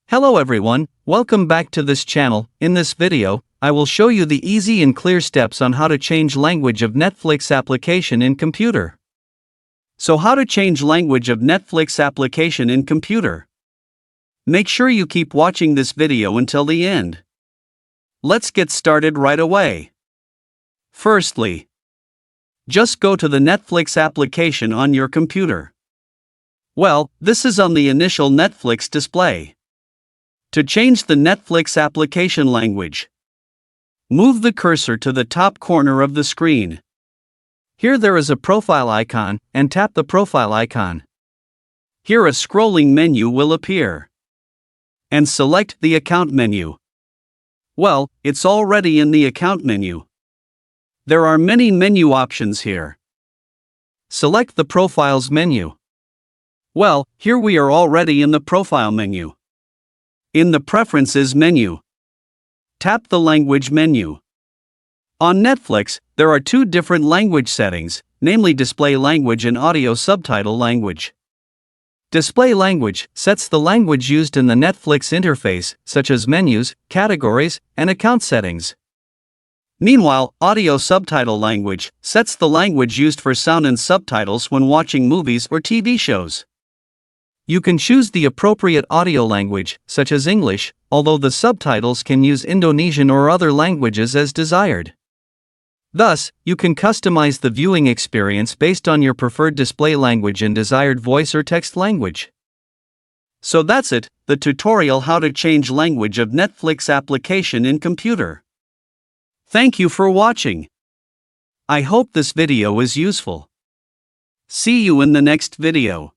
Hello everyone, welcome back to this channel. In this video, I will show you the easy and clear steps on how to change language of Netflix application in computer. So how to change language of Netflix application in computer? Make sure you keep watching this video until the end. Let's get started right away. Firstly, just go to the Netflix application on your computer. Well, this is on the initial Netflix display. To change the Netflix application language, move the cursor to the top corner of the screen. Here there is a profile icon, and tap the profile icon. Here a scrolling menu will appear. And select the account menu. Well, it's already in the account menu. There are many menu options here. Select the Profiles menu. Well, here we are already in the Profile menu. In the Preferences menu, tap the Language menu. On Netflix, there are two different language settings, namely Display Language and Audio Subtitle Language. Display Language sets the language used in the Netflix interface, such as menus, categories, and account settings. Meanwhile, Audio Subtitle Language sets the language used for sound and subtitles when watching movies or TV shows. You can choose the appropriate audio language, such as English, although the subtitles can use Indonesian or other languages as desired. Thus, you can customize the viewing experience based on your preferred display language and desired voice or text language. So that's it, the tutorial how to change language of Netflix application in computer. Thank you for watching. I hope this video is useful. See you in the next video.